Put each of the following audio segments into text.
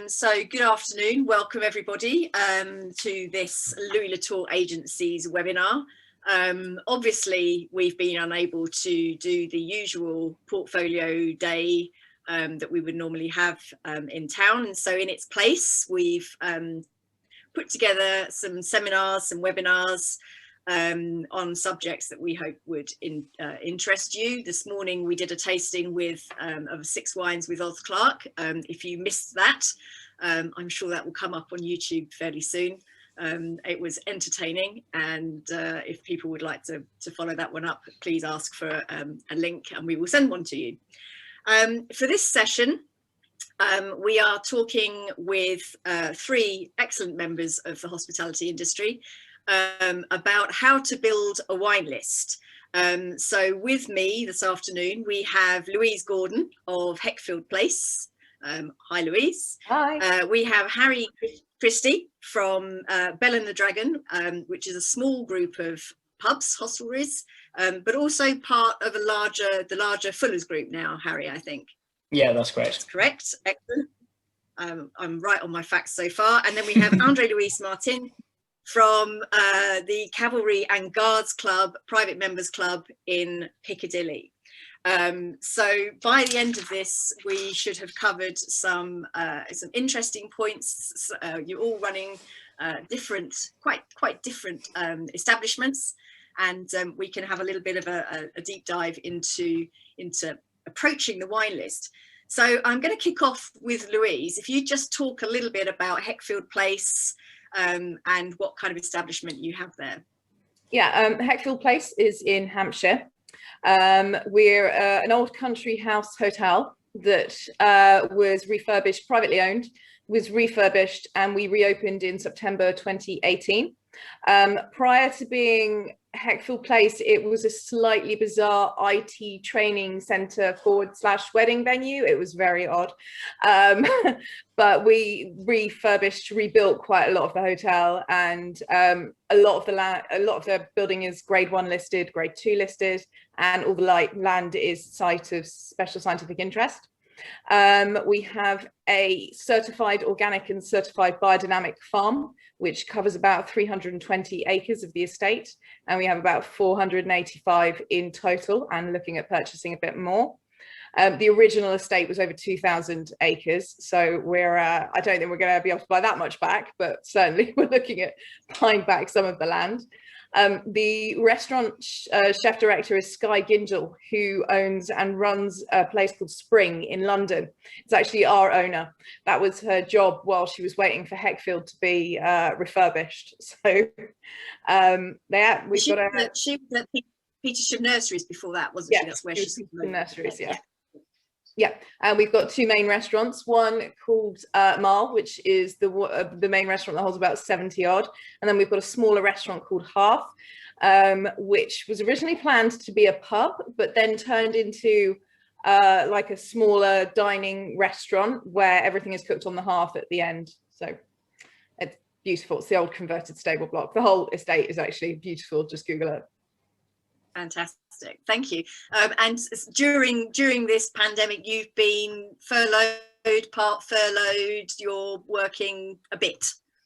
So good afternoon, welcome everybody to this Louis Latour Agency's webinar. Obviously, we've been unable to do the usual portfolio day that we would normally have in town, and so in its place, we've put together some seminars, some webinars on subjects that we hope would interest you. This morning we did a tasting of 6 wines with Oz Clarke. If you missed that, I'm sure that will come up on YouTube fairly soon. It was entertaining, and if people would like to follow that one up, please ask for a link and we will send one to you. For this session, we are talking with 3 excellent members of the hospitality industry about how to build a wine list. So with me this afternoon, we have Louise Gordon of Heckfield Place. Hi, Louise. Hi. We have Christie from Bell and the Dragon, which is a small group of pubs, hostelries, but also part of the larger Fuller's group now, Harry, I think. Yeah, that's correct. That's correct. Excellent. I'm right on my facts so far. And then we have Andre Luis Martin from the Cavalry and Guards Club, private members club in Piccadilly. So by the end of this, we should have covered some interesting points. You're all running quite different establishments, and we can have a little bit of a deep dive into approaching the wine list. So I'm going to kick off with Louise. If you just talk a little bit about Heckfield Place and what kind of establishment you have there. Yeah, Heckfield Place is in Hampshire. We're an old country house hotel that was refurbished, privately owned, was refurbished, and we reopened in September 2018. Prior to being Heckfield Place, it was a slightly bizarre IT training centre / wedding venue. It was very odd, but we rebuilt quite a lot of the hotel, and a lot of the building is grade 1 listed, grade 2 listed, and all the land is site of special scientific interest. We have a certified organic and certified biodynamic farm, which covers about 320 acres of the estate, and we have about 485 in total, and looking at purchasing a bit more. The original estate was over 2,000 acres, so I don't think we're going to be able to buy that much back, but certainly we're looking at buying back some of the land. The restaurant chef director is Skye Gingell, who owns and runs a place called Spring in London. It's actually our owner. That was her job while she was waiting for Heckfield to be refurbished. So she was at Petersham Nurseries before that, wasn't she? That's where she's Nurseries, yeah. Yeah, and we've got 2 main restaurants, one called Marl, which is the main restaurant that holds about 70 odd, and then we've got a smaller restaurant called Hearth, which was originally planned to be a pub, but then turned into like a smaller dining restaurant where everything is cooked on the hearth at the end. So it's beautiful. It's the old converted stable block. The whole estate is actually beautiful. Just Google it. Fantastic, thank you. And during this pandemic, you've been furloughed, part furloughed. You're working a bit.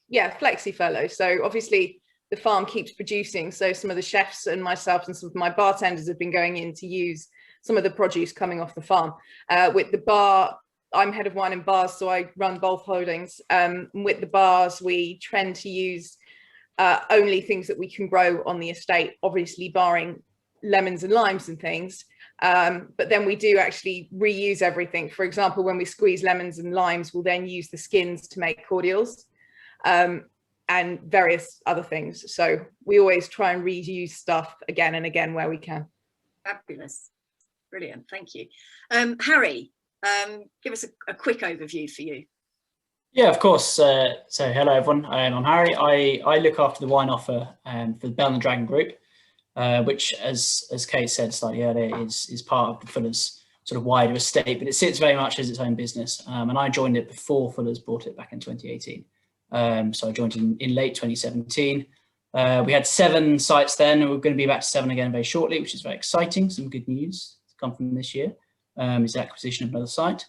Yeah, flexi furlough. So obviously the farm keeps producing. So some of the chefs and myself and some of my bartenders have been going in to use some of the produce coming off the farm. With the bar, I'm head of wine and bars, so I run both holdings. With the bars, we trend to use only things that we can grow on the estate, obviously barring lemons and limes and things, but then we do actually reuse everything. For example, when we squeeze lemons and limes, we'll then use the skins to make cordials and various other things. So we always try and reuse stuff again and again where we can. Fabulous, brilliant, thank you. Harry, give us a quick overview for you. Yeah, of course. So hello everyone, I'm Harry. I look after the wine offer for the Bell and the Dragon group, which, as Kate said slightly earlier, is part of the Fuller's sort of wider estate, but it sits very much as its own business. And I joined it before Fuller's bought it back in 2018. So I joined in late 2017. We had 7 sites then, and we're going to be back to 7 again very shortly, which is very exciting. Some good news to come from this year is the acquisition of another site.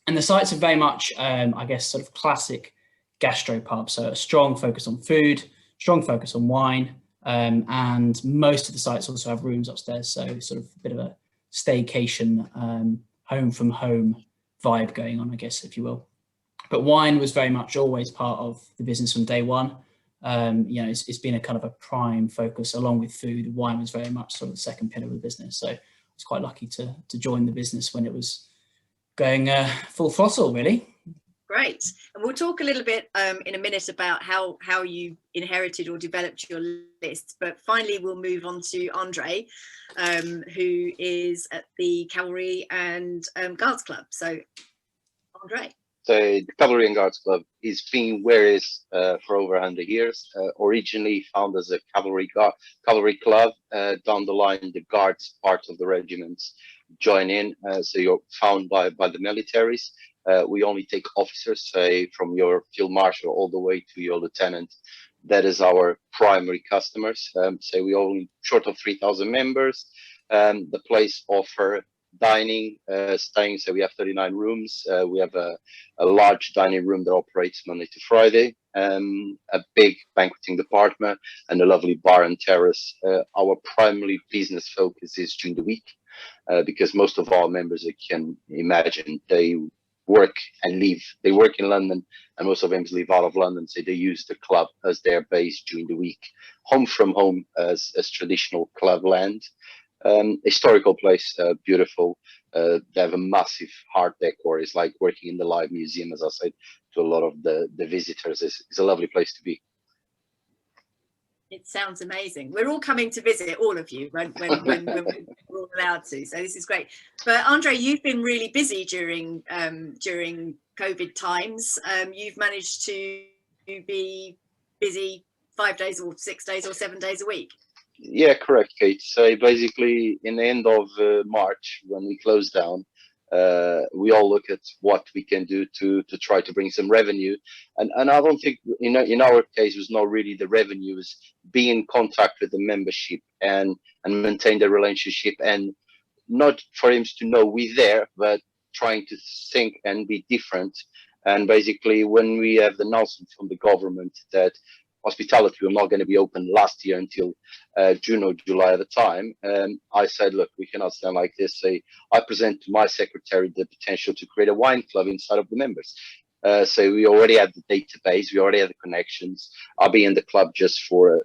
And the sites are very much, I guess, sort of classic gastropub. So a strong focus on food, strong focus on wine, and most of the sites also have rooms upstairs. So sort of a bit of a staycation, home from home vibe going on, I guess, if you will. But wine was very much always part of the business from day one. You know, it's been a kind of a prime focus along with food. Wine was very much sort of the second pillar of the business. So I was quite lucky to join the business when it was going full throttle, really. Great. And we'll talk a little bit in a minute about how you inherited or developed your lists. But finally, we'll move on to Andre, who is at the Cavalry and Guards Club. So, Andre. So the Cavalry and Guards Club is being where it is for over 100 years. Originally founded as a cavalry club. Down the line, the guards part of the regiments join in. So you're found by the militaries. We only take officers, say from your field marshal all the way to your lieutenant. That is our primary customers. So we only short of 3,000 members. The place offer dining, staying. So we have 39 rooms. We have a large dining room that operates Monday to Friday, a big banqueting department, and a lovely bar and terrace. Our primary business focus is during the week, because most of our members, you can imagine, they work and live. They work in London, and most of them live out of London, so they use the club as their base during the week. Home from home as traditional club land. Historical place, beautiful. They have a massive art decor. It's like working in the live museum, as I said to a lot of the visitors. It's a lovely place to be. It sounds amazing. We're all coming to visit, all of you, when we're all allowed to. So this is great. But Andre, you've been really busy during COVID times. You've managed to be busy 5 days or 6 days or 7 days a week. Yeah, correct, Kate. So basically, in the end of March, when we close down, we all look at what we can do to try to bring some revenue. And I don't think, in our case, it was not really the revenue, it was being in contact with the membership and maintain the relationship, and not for him to know we're there, but trying to think and be different. And basically, when we have the announcement from the government that hospitality were not going to be open last year until June or July at the time, I said, look, we cannot stand like this. So I present to my secretary the potential to create a wine club inside of the members. So we already had the database, we already had the connections. I've been in the club just for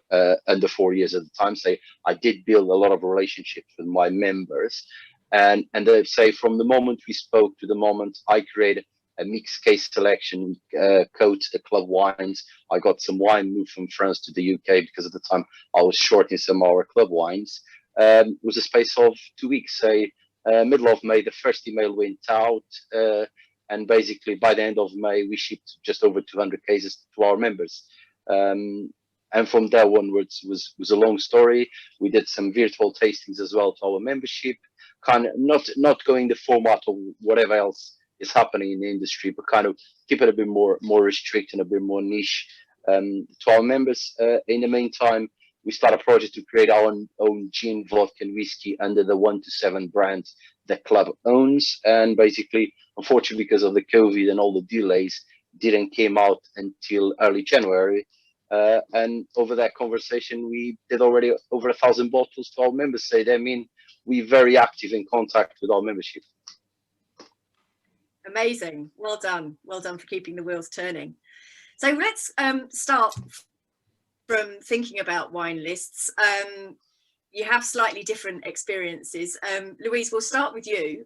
under 4 years at the time. So I did build a lot of relationships with my members. And they say from the moment we spoke to the moment I created a mixed case selection, coached the club wines. I got some wine moved from France to the UK because at the time I was short in some of our club wines. It was a space of 2 weeks. Say middle of May, the first email went out, and basically by the end of May, we shipped just over 200 cases to our members. And from there onwards was a long story. We did some virtual tastings as well to our membership, kind of not going the format of whatever else is happening in the industry, but kind of keep it a bit more restricted and a bit more niche to our members. In the meantime, we started a project to create our own gin, vodka, and whiskey under the 1 to 7 brand the club owns. And basically, unfortunately, because of the COVID and all the delays, didn't came out until early January. And over that conversation, we did already over 1,000 bottles to our members. So that means we're very active in contact with our membership. Amazing. Well done for keeping the wheels turning. So let's start from thinking about wine lists. You have slightly different experiences. Louise, we'll start with you.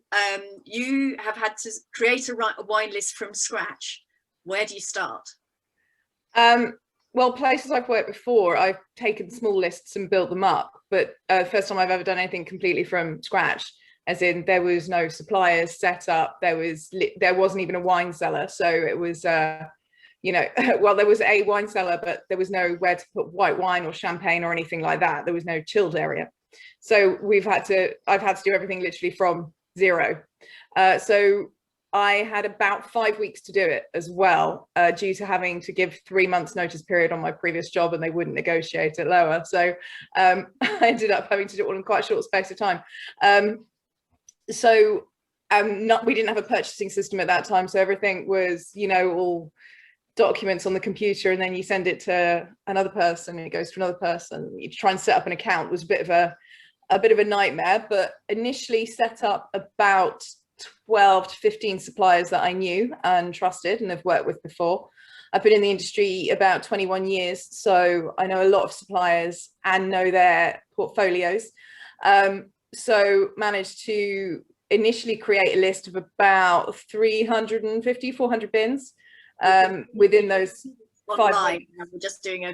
You have had to create a wine list from scratch. Where do you start? Well, places I've worked before, I've taken small lists and built them up, but first time I've ever done anything completely from scratch. As in, there was no suppliers set up. There wasn't even a wine cellar. So it was, well, there was a wine cellar, but there was nowhere to put white wine or champagne or anything like that. There was no chilled area. So I've had to do everything literally from zero. So I had about 5 weeks to do it as well, due to having to give 3 months notice period on my previous job, and they wouldn't negotiate it lower. So I ended up having to do it all in quite a short space of time. So we didn't have a purchasing system at that time, so everything was, you know, all documents on the computer, and then you send it to another person and it goes to another person. You try and set up an account was a bit of a nightmare, but initially set up about 12 to 15 suppliers that I knew and trusted and have worked with before. I've been in the industry about 21 years, so I know a lot of suppliers and know their portfolios. So managed to initially create a list of about 350, 400 bins within those online. We're just doing a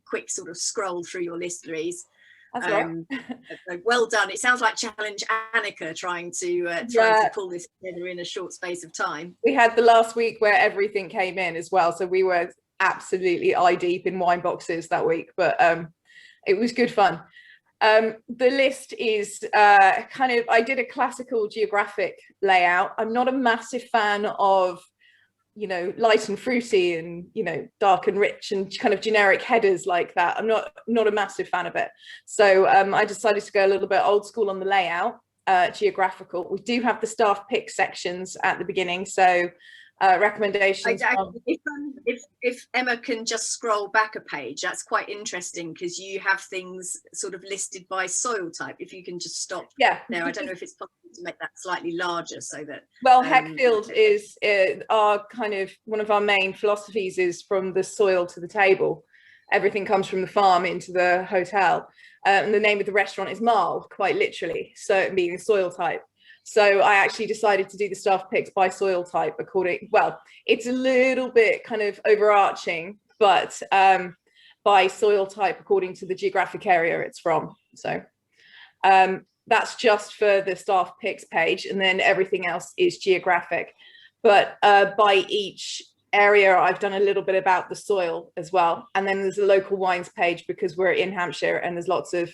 quick sort of scroll through your list, Louise. That's right. Well done. It sounds like Challenge Annika trying to pull this together in a short space of time. We had the last week where everything came in as well, so we were absolutely eye deep in wine boxes that week, but it was good fun. The list is I did a classical geographic layout. I'm not a massive fan of, you know, light and fruity and, you know, dark and rich and kind of generic headers like that. I'm not a massive fan of it. So I decided to go a little bit old school on the layout, geographical. We do have the staff pick sections at the beginning, so recommendations. If Emma can just scroll back a page, that's quite interesting, because you have things sort of listed by soil type. If you can just stop there, I don't know if it's possible to make that slightly larger so that. Well, Heckfield is our kind of one of our main philosophies is from the soil to the table. Everything comes from the farm into the hotel, and the name of the restaurant is Marl, quite literally, so being soil type. So I actually decided to do the staff picks by soil type according, well, it's a little bit kind of overarching, but by soil type according to the geographic area it's from. So that's just for the staff picks page, and then everything else is geographic. But by each area, I've done a little bit about the soil as well. And then there's a local wines page because we're in Hampshire and there's lots of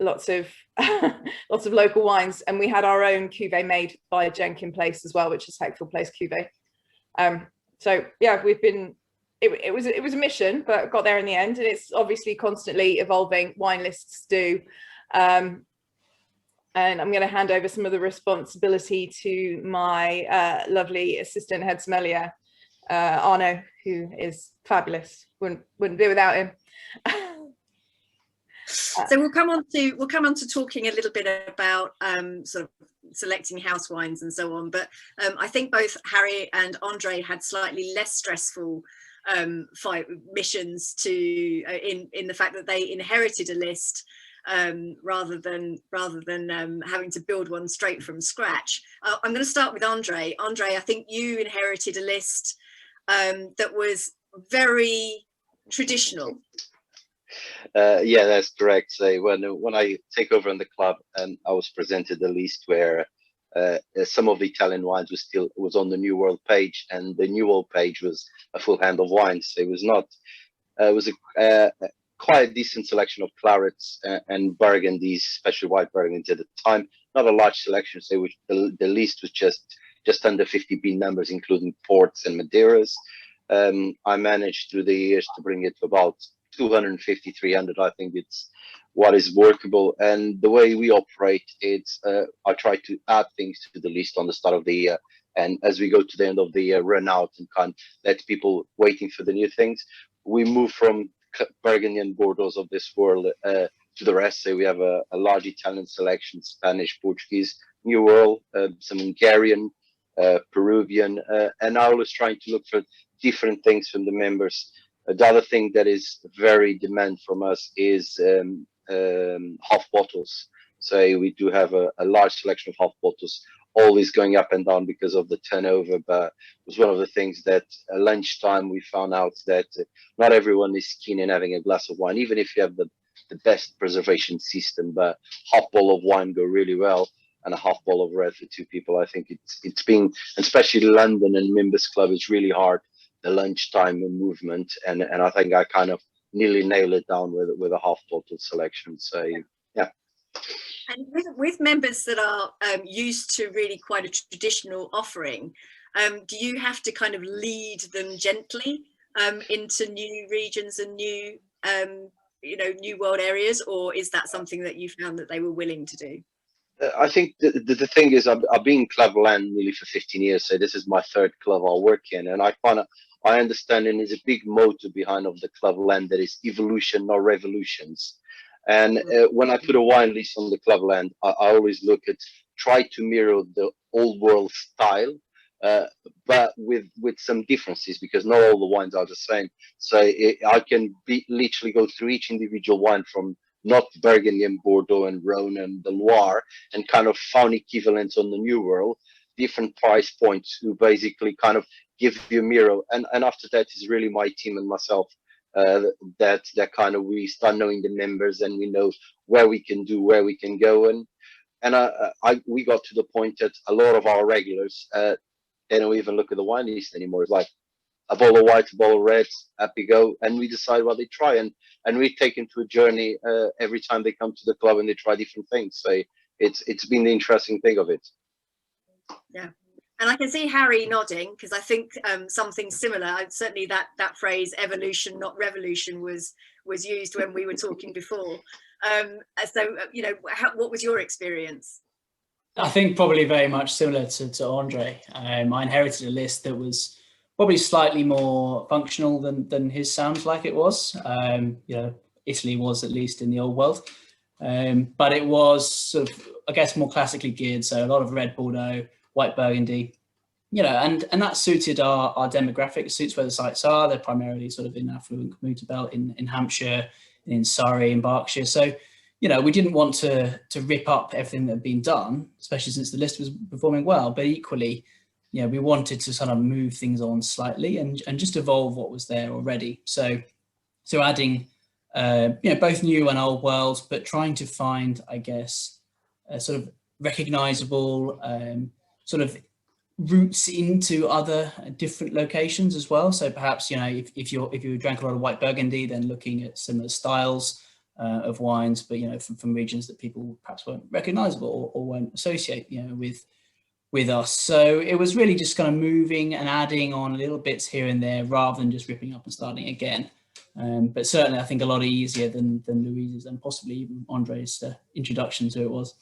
lots of local wines, and we had our own cuvee made by Jenkin Place as well, which is Heckfield Place cuvee. So yeah, we've been, it was a mission, but got there in the end, and it's obviously constantly evolving. Wine lists do, and I'm going to hand over some of the responsibility to my lovely assistant head sommelier, Arno, who is fabulous. Wouldn't be without him. So we'll come on to talking a little bit about sort of selecting house wines and so on, but I think both Harry and Andre had slightly less stressful missions to in the fact that they inherited a list rather than having to build one straight from scratch. I'm going to start with Andre. Andre, I think you inherited a list that was very traditional. Yeah, that's correct. So when I take over in the club, and I was presented a list where some of the Italian wines was on the New World page, and the New World page was a full hand of wines. So it was not. It was quite a decent selection of clarets and burgundies, especially white burgundies at the time. Not a large selection. So the list was just under 50 bean numbers, including ports and Madeiras. I managed through the years to bring it to about 250, 300. I think it's what is workable. And the way we operate, it's I try to add things to the list on the start of the year. And as we go to the end of the year, run out and can't let people waiting for the new things. We move from Burgundy and Bordeaux of this world to the rest. So we have a large Italian selection, Spanish, Portuguese, New World, some Hungarian, Peruvian, and I was trying to look for different things from the members. The other thing that is very demand from us is half bottles. So we do have a large selection of half bottles, always going up and down because of the turnover. But it was one of the things that at lunchtime we found out that not everyone is keen in having a glass of wine, even if you have the best preservation system. But half bottle of wine go really well, and a half bottle of red for two people. I think it's been, especially London and Members Club, is really hard. The lunchtime movement, and I think I kind of nearly nailed it down with a half bottle selection. So yeah. And with members that are used to really quite a traditional offering, do you have to kind of lead them gently into new regions and new new world areas, or is that something that you found that they were willing to do? I think the thing is, I've been in Cleverland nearly for 15 years, so this is my third club I work in, and I understand, and there's a big motto behind of the Cleverland that is evolution, not revolutions. And when I put a wine list on the Cleverland, I always look at try to mirror the old world style, uh, but with some differences because not all the wines are the same. So I can literally go through each individual wine from not Burgundy and Bordeaux and Rhone and the Loire, and kind of found equivalents on the New World, different price points who basically kind of give you a mirror. And after that is really my team and myself, that kind of we start knowing the members and we know where we can do, where we can go. And we got to the point that a lot of our regulars, they don't even look at the wine list anymore. It's like a bottle of white, a bottle of red, happy go, and we decide what they try, and we take them to a journey every time they come to the club and they try different things. So it's been the interesting thing of it. Yeah, and I can see Harry nodding because I think something similar. Certainly that phrase "evolution, not revolution" was used when we were talking before. So what was your experience? I think probably very much similar to Andre. I inherited a list that was probably slightly more functional than his sounds like it was. Italy was, at least in the old world. But it was sort of, I guess, more classically geared. So a lot of red Bordeaux, white Burgundy, and that suited our demographic. It suits where the sites are. They're primarily sort of in affluent commuter belt in Hampshire, in Surrey, in Berkshire. So, we didn't want to rip up everything that had been done, especially since the list was performing well. But equally, we wanted to sort of move things on slightly and just evolve what was there already. So adding, both new and old worlds, but trying to find, I guess, a sort of recognizable sort of routes into other different locations as well. So perhaps, if you drank a lot of white Burgundy, then looking at similar styles of wines, but from regions that people perhaps weren't recognizable or won't associate with us. So it was really just kind of moving and adding on little bits here and there rather than just ripping up and starting again. But certainly I think a lot easier than Louise's and possibly even Andre's introduction to it was.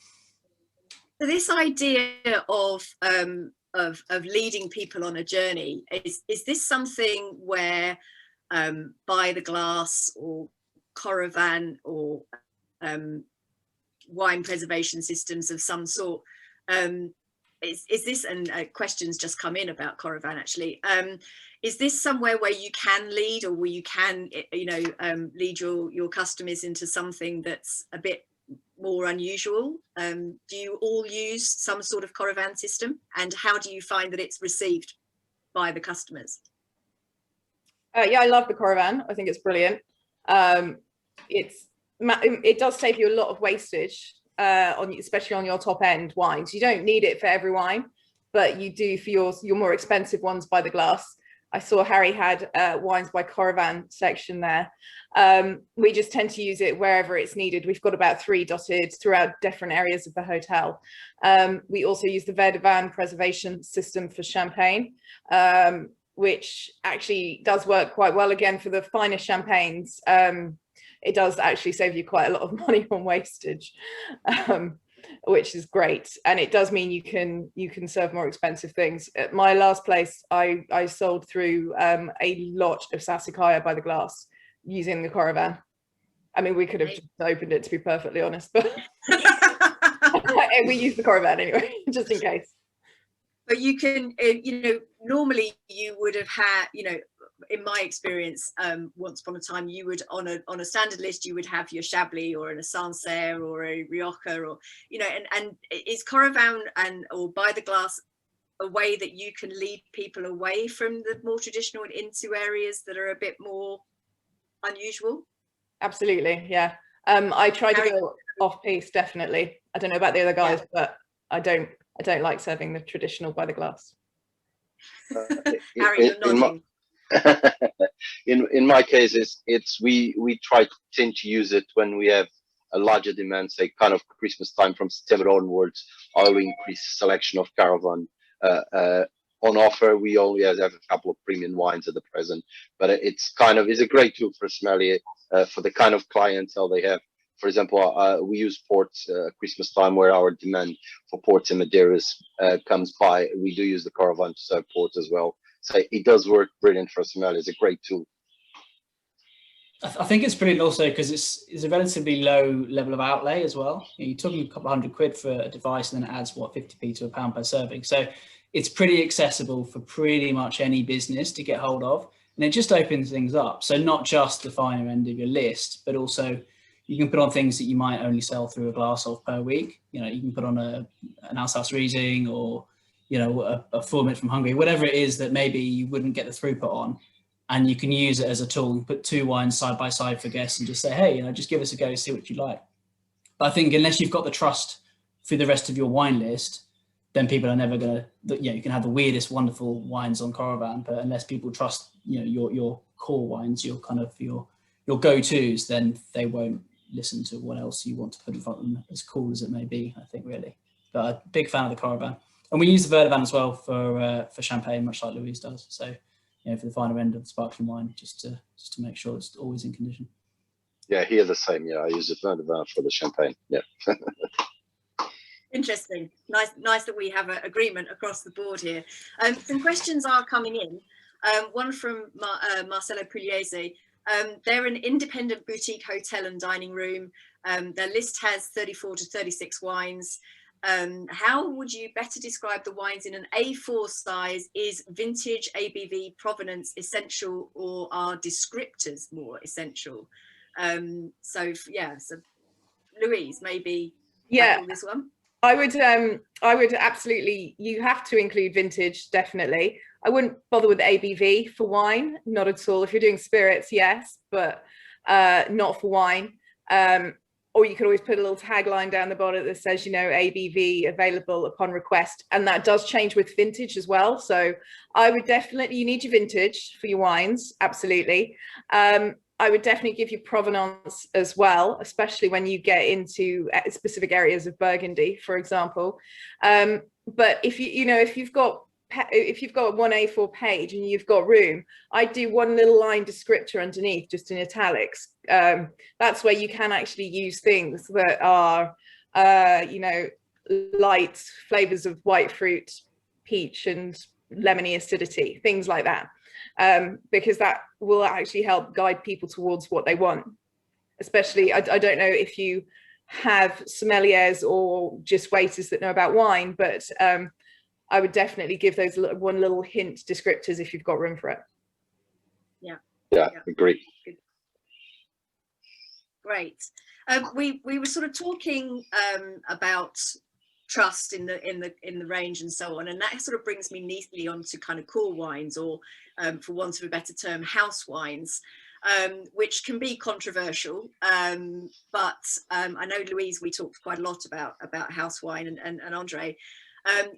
So this idea of leading people on a journey, is this something where By the Glass or Coravan or wine preservation systems of some sort, is this, and questions just come in about Coravan actually, is this somewhere where you can lead, or where you can lead your customers into something that's a bit more unusual? Do you all use some sort of Coravan system, and how do you find that it's received by the customers? Yeah, I love the Coravan. I think it's brilliant. It does save you a lot of wastage, especially on your top end wines. You don't need it for every wine, but you do for your more expensive ones by the glass. I saw Harry had wines by Coravan section there. We just tend to use it wherever it's needed. We've got about 3 dotted throughout different areas of the hotel. We also use the Verdevan preservation system for Champagne, which actually does work quite well again for the finest champagnes. It does actually save you quite a lot of money on wastage, which is great. And it does mean you can serve more expensive things. At my last place, I sold through a lot of Sassicaia by the glass using the Coravan. I mean, we could have just opened it, to be perfectly honest, but we use the Coravan anyway, just in case. But you can, normally you would have had, in my experience, once upon a time, you would on a standard list, you would have your Chablis or a Sancerre or a Rioja, or and is Coravan or By the Glass a way that you can lead people away from the more traditional and into areas that are a bit more unusual? Absolutely, yeah. I try to go off piece, definitely. I don't know about the other guys, but I don't like serving the traditional By the Glass. Harry, you're nodding. In my case, we tend to use it when we have a larger demand, say kind of Christmas time from September onwards. I'll increase selection of Caravan on offer. We only have a couple of premium wines at the present, but it's a great tool for sommelier for the kind of clientele they have. For example, we use ports Christmas time, where our demand for ports and Madeiras comes by. We do use the caravan to serve ports as well. So it does work brilliant for Somalia. It's a great tool. I think it's brilliant also because it's a relatively low level of outlay as well. You're talking a couple £100 for a device, and then it adds what, 50p to £1 per serving. So it's pretty accessible for pretty much any business to get hold of, and it just opens things up. So not just the finer end of your list, but also you can put on things that you might only sell through a glass of per week. You know, you can put on an Alsace Riesling, or, you know, a Formit from Hungary, whatever it is that maybe you wouldn't get the throughput on. And you can use it as a tool and put two wines side by side for guests and just say, hey, you know, just give us a go, see what you like. But I think unless you've got the trust for the rest of your wine list, then people are never going to, you know, you can have the weirdest, wonderful wines on Caravan, but unless people trust, you know, your core wines, your kind of your go-tos, then they won't listen to what else you want to put in front of them, as cool as it may be, I think, really. But a big fan of the Caravan. And we use the Verdevan as well for champagne, much like Louise does. So, you know, for the finer end of sparkling wine, just to make sure it's always in condition. Yeah, here the same. Yeah, I use the Verdevan for the champagne. Yeah. Interesting. Nice that we have an agreement across the board here. Some questions are coming in. One from Marcelo Pugliese. They're an independent boutique hotel and dining room. Their list has 34 to 36 wines. How would you better describe the wines in an A4 size? Is vintage, ABV, provenance essential, or are descriptors more essential? So Louise, maybe tackle this one. I would absolutely, you have to include vintage, definitely. I wouldn't bother with ABV for wine, not at all. If you're doing spirits, yes, but not for wine. Or you could always put a little tagline down the bottom that says, you know, ABV available upon request. And that does change with vintage as well. So I would definitely, you need your vintage for your wines, absolutely. I would definitely give you provenance as well, especially when you get into specific areas of Burgundy, for example. But if if you've got one A4 page and you've got room, I'd do one little line descriptor underneath, just in italics. That's where you can actually use things that are, light flavors of white fruit, peach and lemony acidity, things like that. Because that will actually help guide people towards what they want. Especially, I don't know if you have sommeliers or just waiters that know about wine, but I would definitely give those one little hint descriptors if you've got room for it. Yeah, agree. Good. Great. We were sort of talking about trust in the range and so on, and that sort of brings me neatly onto kind of core wines, or for want of a better term, house wines, which can be controversial, but I know, Louise, we talked quite a lot about house wine, and Andre.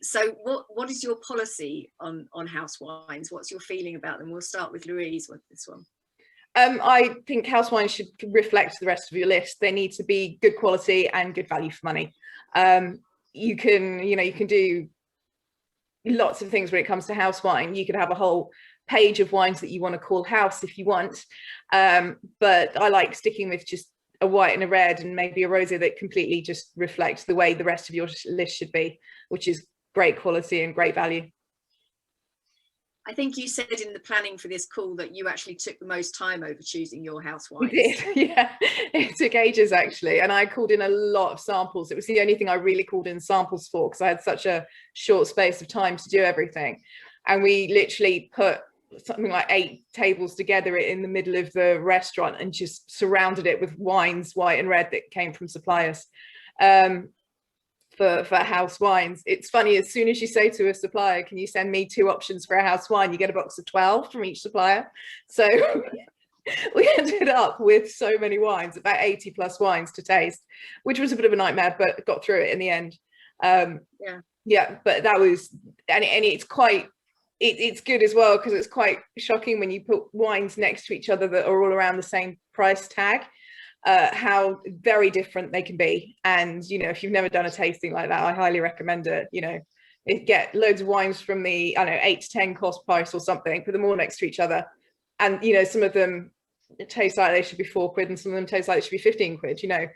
So what is your policy on house wines? What's your feeling about them? We'll start with Louise with this one. I think house wines should reflect the rest of your list. They need to be good quality and good value for money. You can do lots of things when it comes to house wine. You could have a whole page of wines that you want to call house if you want, but I like sticking with just a white and a red and maybe a rosé that completely just reflects the way the rest of your list should be, which is great quality and great value. I think you said in the planning for this call that you actually took the most time over choosing your house wines. We did, yeah. It took ages, actually. And I called in a lot of samples. It was the only thing I really called in samples for, because I had such a short space of time to do everything. And we literally put something like 8 tables together in the middle of the restaurant and just surrounded it with wines, white and red, that came from suppliers. For house wines, it's funny, as soon as you say to a supplier, can you send me 2 options for a house wine, you get a box of 12 from each supplier. So we ended up with so many wines, about 80 plus wines to taste, which was a bit of a nightmare, but got through it in the end. Yeah, but that was, and it's good as well, because it's quite shocking when you put wines next to each other that are all around the same price tag. How very different they can be. And if you've never done a tasting like that, I highly recommend it. Get loads of wines from the 8 to 10 cost price or something, put them all next to each other, and some of them it tastes like they should be £4 and some of them taste like they should be 15 quid, you know.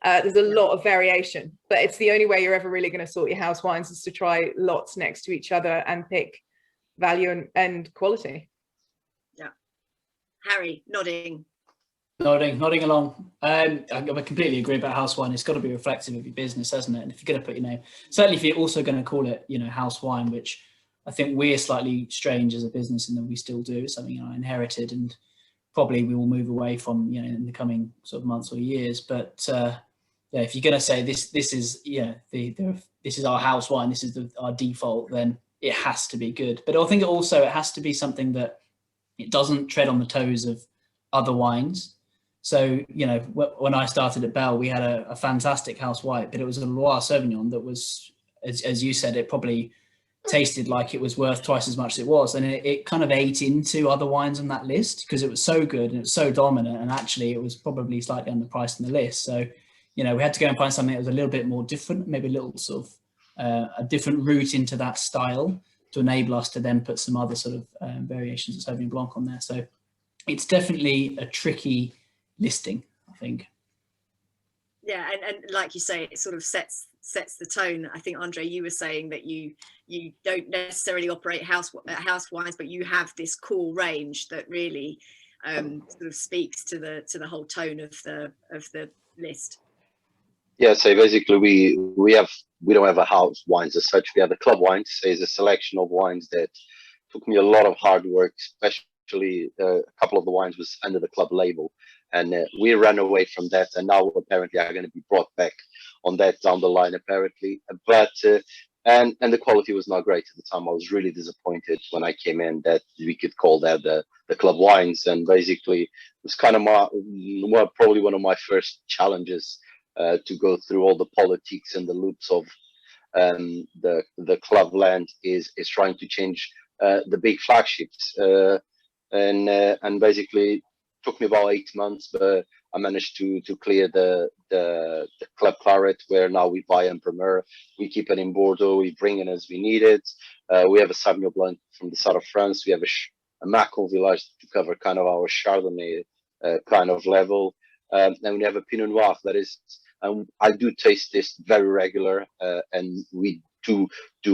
There's a lot of variation, but it's the only way you're ever really going to sort your house wines is to try lots next to each other and pick value and quality. Yeah. Harry, nodding. Nodding along. I completely agree about house wine. It's got to be reflective of your business, hasn't it? And if you're going to put your name, certainly if you're also going to call it, you know, house wine, which I think we're slightly strange as a business in that we still do. It's something I inherited and probably we will move away from, you know, in the coming sort of months or years. But yeah, if you're going to say this is, yeah, this is our house wine, this is our default, then it has to be good. But I think it has to be something that it doesn't tread on the toes of other wines. So, you know, when I started at Bell, we had a fantastic house white, but it was a Loire Sauvignon that was, as you said, it probably tasted like it was worth twice as much as it was. And it kind of ate into other wines on that list because it was so good and it was so dominant. And actually, it was probably slightly underpriced in the list. So, you know, we had to go and find something that was a little bit more different, maybe a little sort of a different route into that style to enable us to then put some other sort of variations of Sauvignon Blanc on there. So it's definitely a tricky listing, I think. Yeah, and like you say, it sort of sets the tone. I think, Andre, you were saying that you don't necessarily operate house wines, but you have this core range that really sort of speaks to the whole tone of the list. Yeah, so basically we don't have a house wines as such. We have the club wines. So it's a selection of wines that took me a lot of hard work, especially a couple of the wines was under the club label. And we ran away from that, and now apparently are going to be brought back on that down the line, apparently. But and the quality was not great at the time. I was really disappointed when I came in that we could call that the club wines. And basically, it was kind of probably one of my first challenges to go through all the politics and the loops of the club land is trying to change the big flagships and basically. Took me about 8 months, but I managed to clear the Club Claret, where now we buy in Premier. We keep it in Bordeaux. We bring it as we need it. We have a Sauvignon Blanc from the south of France. We have a Macon Village to cover kind of our Chardonnay kind of level, and we have a Pinot Noir that is. I do taste this very regular, and we do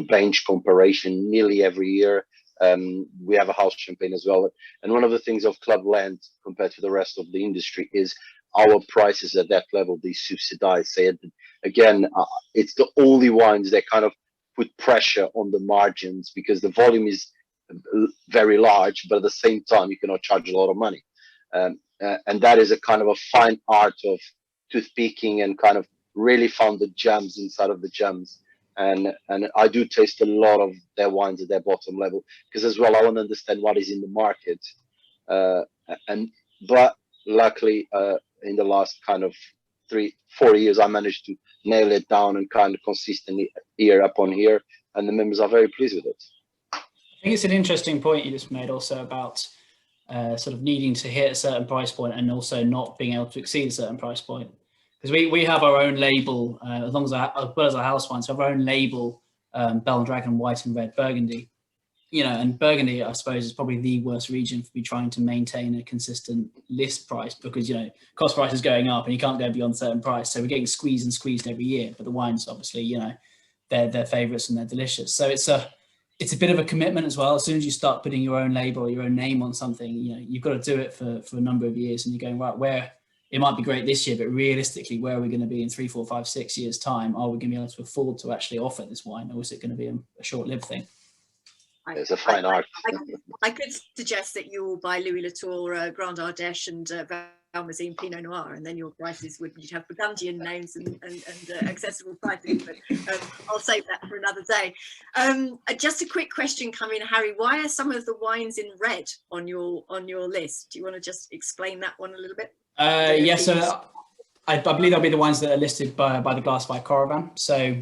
bench comparison nearly every year. We have a house champagne as well, and one of the things of club land compared to the rest of the industry is our prices at that level. They subsidize. Say again, it's the only wines that kind of put pressure on the margins because the volume is very large, but at the same time you cannot charge a lot of money, and that is a kind of a fine art of toothpicking and kind of really found the gems inside of the gems. And I do taste a lot of their wines at their bottom level because as well I want to understand what is in the market. But luckily in the last kind of 3-4 years I managed to nail it down and kind of consistently year upon year, and the members are very pleased with it. I think it's an interesting point you just made also about sort of needing to hit a certain price point and also not being able to exceed a certain price point. Because we have our own label, as well as our house wines, so have our own label, Bell and Dragon, white and red Burgundy. You know, and Burgundy, I suppose, is probably the worst region for me trying to maintain a consistent list price because, you know, cost price is going up and you can't go beyond a certain price. So we're getting squeezed every year. But the wines, obviously, you know, they're favourites and they're delicious. So it's a bit of a commitment as well. As soon as you start putting your own label or your own name on something, you know, you've got to do it for a number of years and you're going, right, where it might be great this year, but realistically, where are we going to be in 3, 4, 5, 6 years' time? Are we going to be able to afford to actually offer this wine, or is it going to be a short-lived thing? It's a fine art. I could suggest that you will buy Louis Latour, Grand Ardèche, and Valmaisine Pinot Noir, and then your prices you'd have Burgundian names and accessible pricing. But I'll save that for another day. Just a quick question coming, Harry. Why are some of the wines in red on your list? Do you want to just explain that one a little bit? Yes, so I believe they'll be the ones that are listed by the Glass by Caravan. So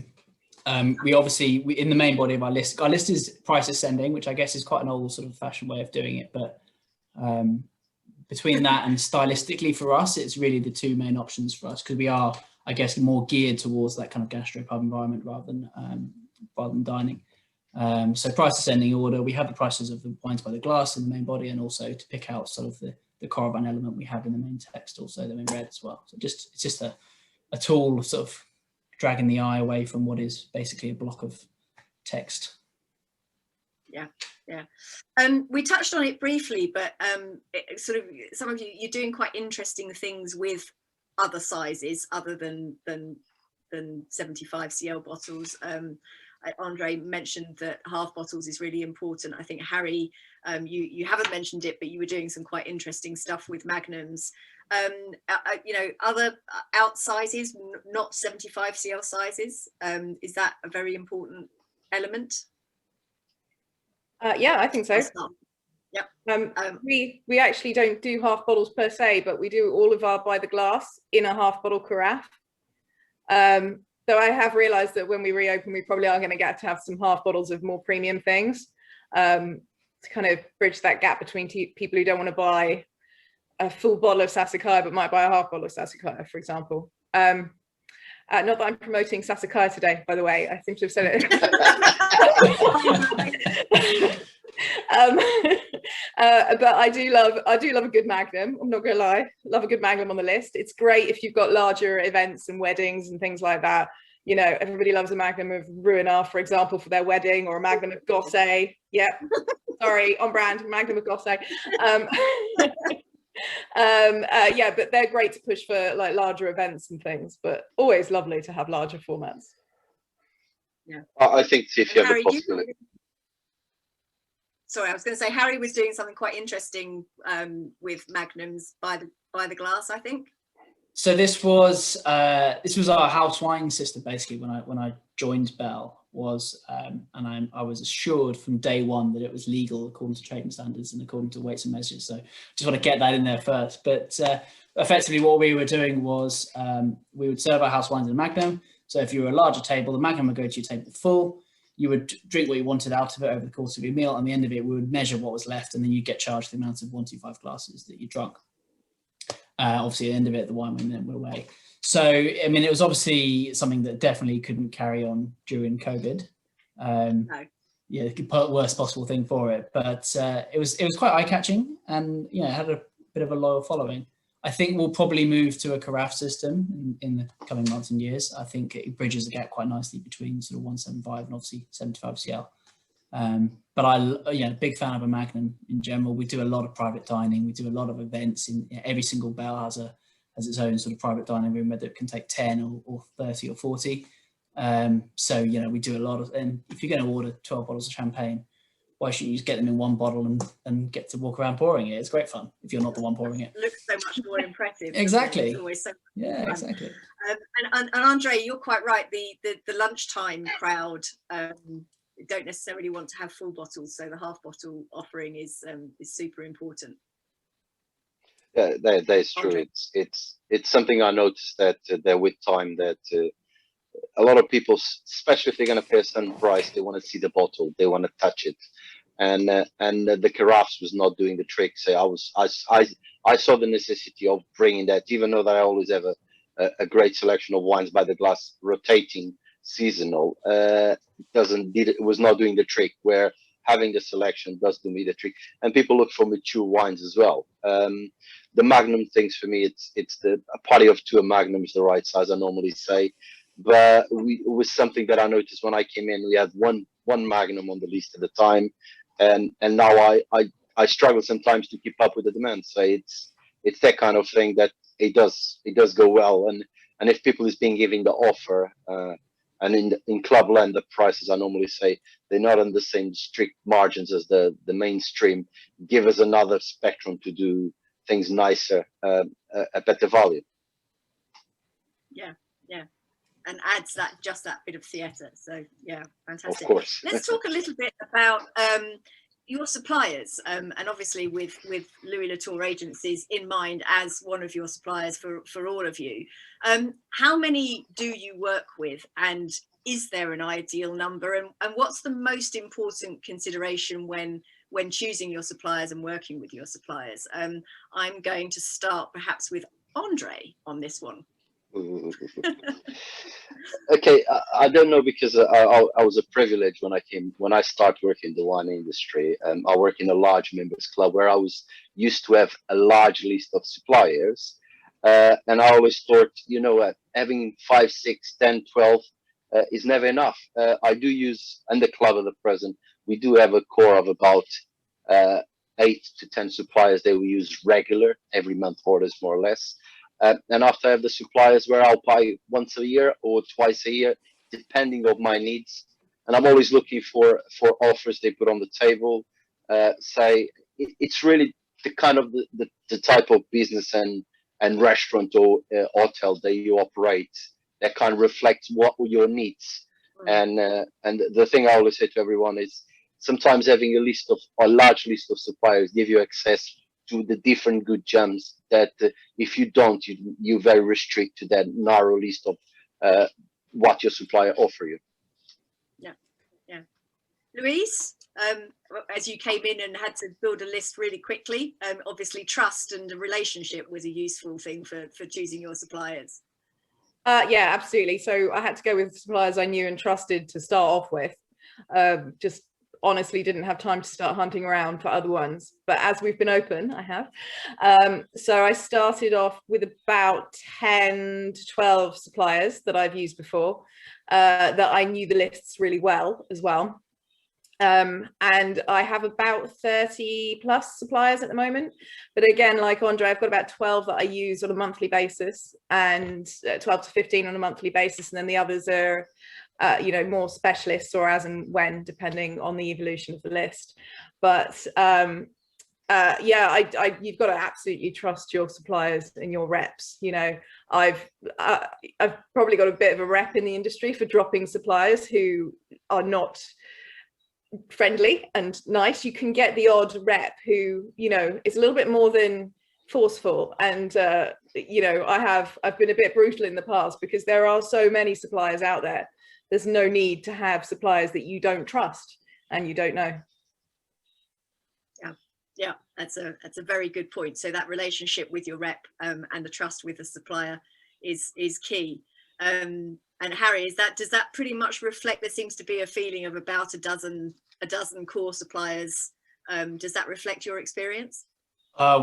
we obviously, in the main body of our list is price ascending, which I guess is quite an old sort of fashioned way of doing it. But between that and stylistically for us, it's really the two main options for us because we are, I guess, more geared towards that kind of gastropub environment rather than dining. So price ascending order, we have the prices of the wines by the glass in the main body and also to pick out sort of the caravan element we have in the main text, also them in red as well. So it's just a tool of sort of dragging the eye away from what is basically a block of text. Yeah. We touched on it briefly, but sort of some of you're doing quite interesting things with other sizes other than 75 cl bottles. Andre mentioned that half bottles is really important. I think Harry, you haven't mentioned it, but you were doing some quite interesting stuff with magnums. You know, other out sizes, not 75 cl sizes. Is that a very important element? Yeah, I think so. Yep. We actually don't do half bottles per se, but we do all of our by the glass in a half bottle carafe. Though I have realized that when we reopen, we probably are going to get to have some half bottles of more premium things, to kind of bridge that gap between people who don't want to buy a full bottle of Sassicaia but might buy a half bottle of Sassicaia, for example. Not that I'm promoting Sassicaia today, by the way. I seem to have said it. But I do love a good magnum. I'm not gonna lie, love a good magnum on the list. It's great if you've got larger events and weddings and things like that. You know, everybody loves a magnum of Ruinart, for example, for their wedding, or a magnum of Gosse. Yep, sorry, on brand, magnum of Gosse. Yeah, but they're great to push for like larger events and things, but always lovely to have larger formats. Yeah, I think if you have Harry, the possibility. Sorry, I was going to say Harry was doing something quite interesting with magnums by the glass, I think. So this was our house wine system basically when I joined Bell, was and I was assured from day one that it was legal according to trading standards and according to weights and measures. So just want to get that in there first. But effectively what we were doing was we would serve our house wines in a magnum. So if you were a larger table, the magnum would go to your table full. You would drink what you wanted out of it over the course of your meal. At the end of it, we would measure what was left, and then you'd get charged the amount of 125 glasses that you drunk. Obviously, at the end of it, the wine went away. So, I mean, it was obviously something that definitely couldn't carry on during COVID. No. Yeah, it could put the worst possible thing for it, but it was quite eye-catching, and it had a bit of a loyal following. I think we'll probably move to a carafe system in the coming months and years. I think it bridges the gap quite nicely between sort of 175 and obviously 75 cl. But big fan of a magnum in general. We do a lot of private dining. We do a lot of events. Every single Bell has its own sort of private dining room, whether it can take 10 or 30 or 40. So we do a lot of. And if you're going to order 12 bottles of champagne, why shouldn't you just get them in one bottle and get to walk around pouring it? It's great fun if you're not the one pouring it. It looks so much more impressive. Exactly. It's always so yeah, fun. exactly. And Andre, you're quite right. The lunchtime crowd don't necessarily want to have full bottles, so the half bottle offering is super important. Yeah, that is true. Andre. It's something I noticed that with time that a lot of people, especially if they're going to pay a certain price, they want to see the bottle, they want to touch it, and the carafes was not doing the trick. So I saw the necessity of bringing that, even though that I always have a great selection of wines by the glass, rotating, seasonal. It was not doing the trick. Where having the selection does do me the trick, and people look for mature wines as well. The magnum things for me, it's a party of two. A magnum is the right size, I normally say. But it was something that I noticed when I came in. We had one magnum on the list at the time, and now I struggle sometimes to keep up with the demand. So it's that kind of thing that it does go well. And if people is being given the offer, and in Clubland the prices, I normally say, they're not on the same strict margins as the mainstream. Give us another spectrum to do things nicer, at better value. Yeah. And adds that bit of theatre. So yeah, fantastic. Of course. Let's talk a little bit about your suppliers, and obviously with Louis Latour Agencies in mind as one of your suppliers for all of you. How many do you work with, and is there an ideal number? And what's the most important consideration when choosing your suppliers and working with your suppliers? I'm going to start perhaps with Andre on this one. Okay, I don't know because I was a privilege when I started working in the wine industry. I work in a large members club where I was used to have a large list of suppliers, and I always thought, having 5, 6, 10, 12 is never enough. I do use, and the club at the present, we do have a core of about 8 to 10 suppliers that we use regular, every month orders more or less. And after I have the suppliers where I'll buy once a year or twice a year, depending on my needs. And I'm always looking for offers they put on the table. It's really the kind of the type of business and restaurant or hotel that you operate that kind of reflects what were your needs. And the thing I always say to everyone is sometimes having a large list of suppliers give you access to the different good gems that if you don't, you're very restricted to that narrow list of what your supplier offer you. Yeah. Louise, as you came in and had to build a list really quickly, obviously trust and a relationship was a useful thing for choosing your suppliers. Yeah, absolutely. So I had to go with suppliers I knew and trusted to start off with. Just honestly didn't have time to start hunting around for other ones, but as we've been open, I have. So I started off with about 10 to 12 suppliers that I've used before, that I knew the lists really well as well. And I have about 30 plus suppliers at the moment, but again, like Andre, I've got about 12 that I use on a monthly basis, and 12 to 15 on a monthly basis, and then the others are more specialists or as and when, depending on the evolution of the list. But yeah, you've got to absolutely trust your suppliers and your reps. I've probably got a bit of a rep in the industry for dropping suppliers who are not friendly and nice. You can get the odd rep who is a little bit more than forceful, and I've been a bit brutal in the past because there are so many suppliers out there. There's no need to have suppliers that you don't trust and you don't know. Yeah, that's a very good point. So that relationship with your rep and the trust with the supplier is key. And Harry, does that pretty much reflect? There seems to be a feeling of about a dozen core suppliers. Does that reflect your experience?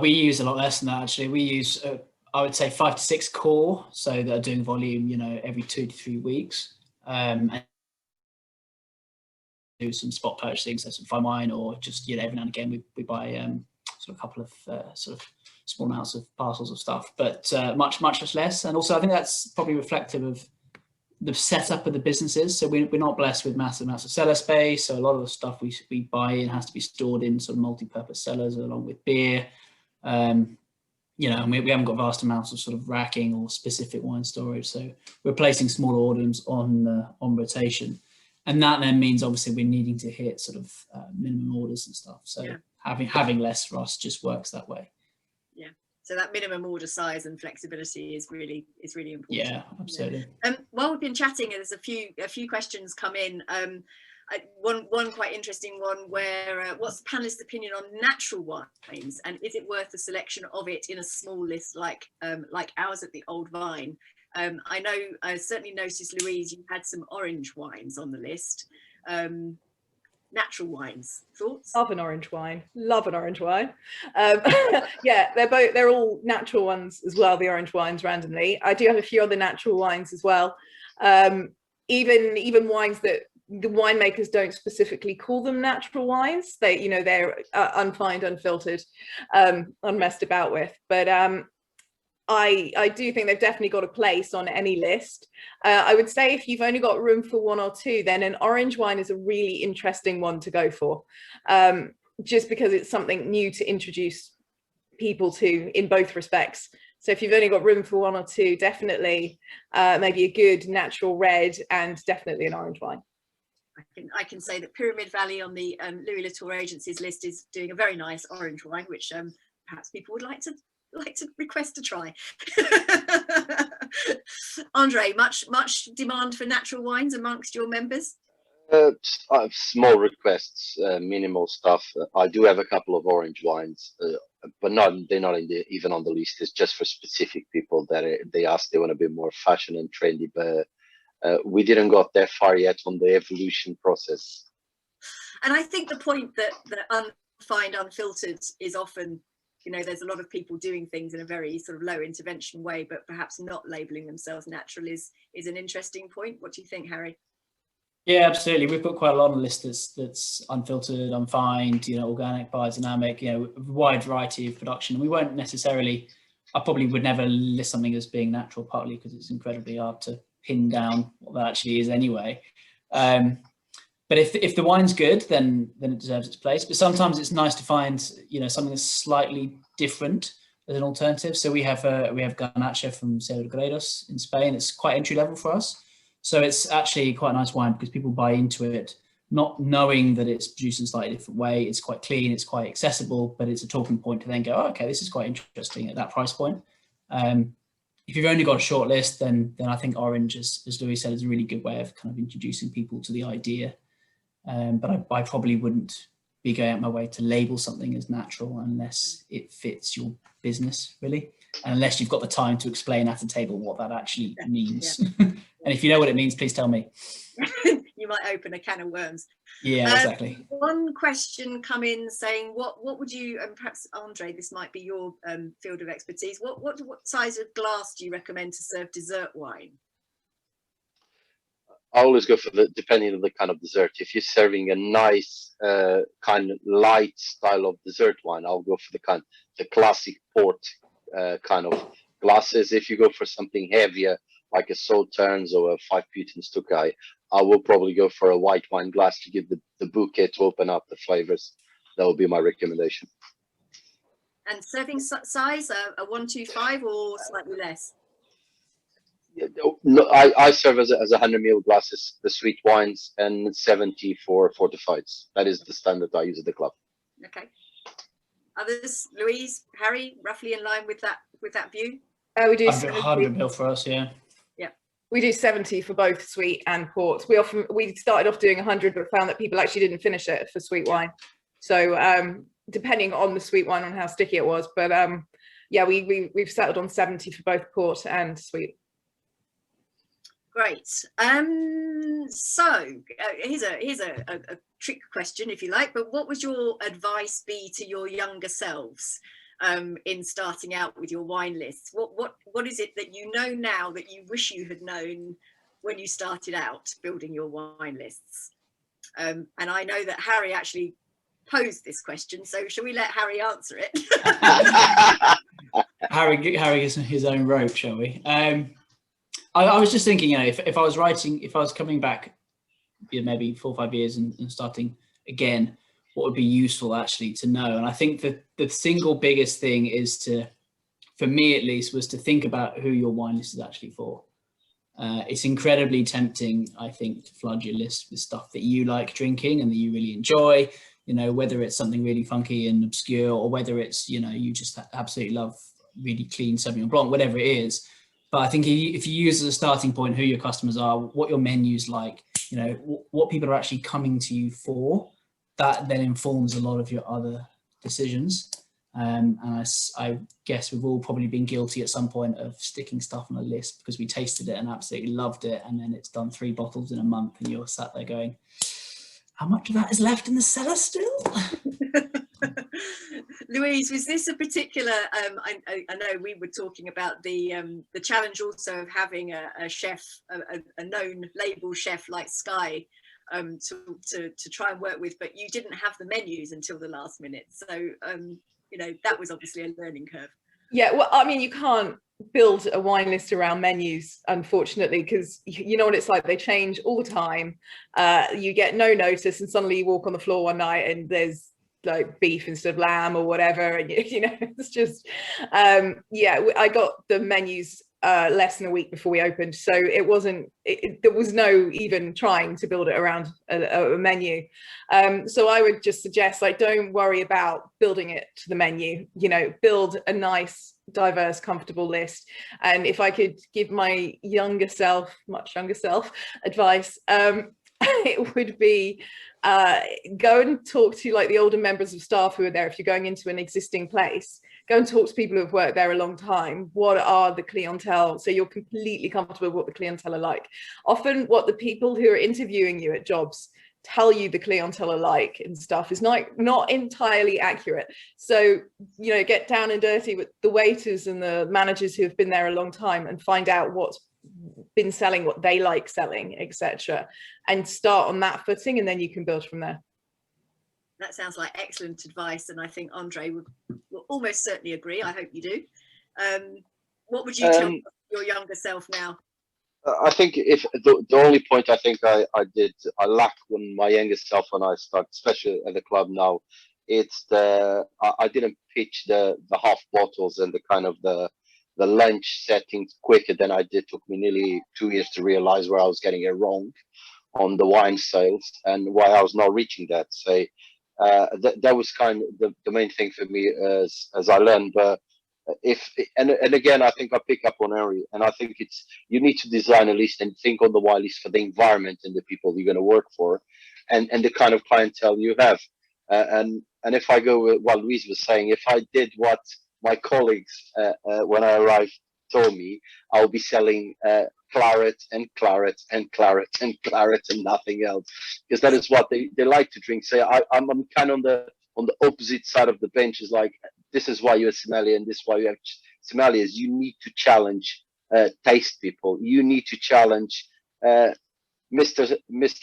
We use a lot less than that, actually. We use I would say 5 to 6 core, so that are doing volume every 2 to 3 weeks. And do some spot purchasing, so some fine wine, or just every now and again we buy sort of a couple of sort of small amounts of parcels of stuff, but much less. And also I think that's probably reflective of the setup of the businesses. So we're not blessed with massive amounts of cellar space, so a lot of the stuff we buy in has to be stored in sort of multi-purpose cellars along with beer. And we haven't got vast amounts of sort of racking or specific wine storage, so we're placing small orders on rotation. And that then means obviously we're needing to hit sort of minimum orders and stuff. So yeah, having less for us just works that way. Yeah. So that minimum order size and flexibility is really important. Yeah, absolutely. While we've been chatting, there's a few questions come in. One quite interesting one where what's the panelist opinion on natural wines, and is it worth the selection of it in a small list like ours at the Old Vine? I certainly noticed, Louise, you had some orange wines on the list. Natural wines, thoughts? Love an orange wine. Yeah, they're all natural ones as well, the orange wines randomly. I do have a few other natural wines as well. Even wines that the winemakers don't specifically call them natural wines. They're unfined, unfiltered, unmessed about with. But I do think they've definitely got a place on any list. I would say if you've only got room for 1 or 2, then an orange wine is a really interesting one to go for, just because it's something new to introduce people to in both respects. So if you've only got room for 1 or 2, definitely maybe a good natural red and definitely an orange wine. I can say that Pyramid Valley on the Louis Latour Agency's list is doing a very nice orange wine, which perhaps people would like to request to try. Andre, much demand for natural wines amongst your members? I have small requests, minimal stuff. I do have a couple of orange wines, but they're not even on the list. It's just for specific people that they ask, they want to be more fashion and trendy, but we didn't got that far yet on the evolution process. And I think the point that unrefined, unfiltered is often, there's a lot of people doing things in a very sort of low intervention way, but perhaps not labeling themselves natural is an interesting point. What do you think, Harry? Yeah, absolutely. We've got quite a lot on the list that's unfiltered, unfined, organic, biodynamic, a wide variety of production. We won't necessarily, I probably would never list something as being natural, partly because it's incredibly hard to pin down what that actually is anyway. But if the wine's good, then it deserves its place. But sometimes it's nice to find, something that's slightly different as an alternative. So we have Garnacha from Cerro de Gredos in Spain. It's quite entry level for us. So it's actually quite a nice wine because people buy into it, not knowing that it's produced in a slightly different way. It's quite clean, it's quite accessible, but it's a talking point to then go, oh, okay, this is quite interesting at that price point. If you've only got a short list, then I think Orange, as Louise said, is a really good way of kind of introducing people to the idea. But I probably wouldn't be going out my way to label something as natural unless it fits your business, really. And unless you've got the time to explain at a table what that actually means. Yeah. And if you know what it means, please tell me. You might open a can of worms. Yeah, exactly. One question come in saying, what would you, and perhaps Andre, this might be your field of expertise, what size of glass do you recommend to serve dessert wine? I always go for depending on the kind of dessert. If you're serving a nice kind of light style of dessert wine, I'll go for the classic port kind of glasses. If you go for something heavier, like a Sauternes or a 5 Putin Stukai, I will probably go for a white wine glass to give the bouquet to open up the flavors. That would be my recommendation. And serving size, a 125 or slightly less? No, I serve as 100 ml glasses, the sweet wines, and 70 for fortifieds. That is the standard I use at the club. Okay. Others, Louise, Harry, roughly in line with that view? We do 100 ml for us, yeah. Yeah. We do 70 for both sweet and port. We started off doing 100, but found that people actually didn't finish it for sweet wine. So depending on the sweet wine, on how sticky it was, but yeah, we've settled on 70 for both port and sweet. Great. So here's a trick question, if you like, but what would your advice be to your younger selves in starting out with your wine lists? What is it that you know now that you wish you had known when you started out building your wine lists? And I know that Harry actually posed this question, so shall we let Harry answer it? Harry gets his own rope, shall we? I was just thinking, if I was coming back, maybe 4 or 5 years and starting again, what would be useful actually to know? And I think that the single biggest thing is for me at least, was to think about who your wine list is actually for. It's incredibly tempting, I think, to flood your list with stuff that you like drinking and that you really enjoy, whether it's something really funky and obscure, or whether it's, you just absolutely love really clean Sauvignon Blanc, whatever it is. But I think if you use as a starting point who your customers are, what your menu's like, what people are actually coming to you for, that then informs a lot of your other decisions. And I guess we've all probably been guilty at some point of sticking stuff on a list because we tasted it and absolutely loved it, and then it's done 3 bottles in a month and you're sat there going, how much of that is left in the cellar still? Louise, was this a particular, I know we were talking about the challenge also of having a chef, a known label chef like Sky to try and work with, but you didn't have the menus until the last minute. So, that was obviously a learning curve. Yeah, well, I mean, you can't build a wine list around menus, unfortunately, because you know what it's like. They change all the time. You get no notice and suddenly you walk on the floor one night and there's like beef instead of lamb or whatever, and it's just yeah, I got the menus less than a week before we opened, so there was no even trying to build it around a menu. So I would just suggest, like, don't worry about building it to the menu, build a nice, diverse, comfortable list. And if I could give my much younger self advice, it would be go and talk to like the older members of staff who are there. If you're going into an existing place, go and talk to people who have worked there a long time. What are the clientele? So you're completely comfortable with what the clientele are like. Often what the people who are interviewing you at jobs tell you the clientele are like and stuff is not entirely accurate. So, you know, get down and dirty with the waiters and the managers who have been there a long time and find out what's been selling, what they like selling, etc., and start on that footing, and then you can build from there. That sounds like excellent advice, and I think Andre will almost certainly agree. I hope you do. What would you tell your younger self now? I think if the only point I think I lacked when my youngest self when I started, especially at the club now, it's I didn't pitch the half bottles and the kind of the lunch settings quicker than I did. Took me nearly 2 years to realize where I was getting it wrong on the wine sales and why I was not reaching that. So that was kind of the main thing for me as I learned. But and again, I think I pick up on Harry, and I think it's you need to design a list and think on the wine list for the environment and the people you're going to work for, and the kind of clientele you have. And if I go with what Louise was saying, if I did what my colleagues when I arrived told me, I'll be selling claret and claret and claret and claret and nothing else, because that is what they like to drink. So I'm kind of on the opposite side of the bench. Is like, this is why you're a sommelier and this is why you have sommeliers. You need to challenge taste people. You need to challenge Mr.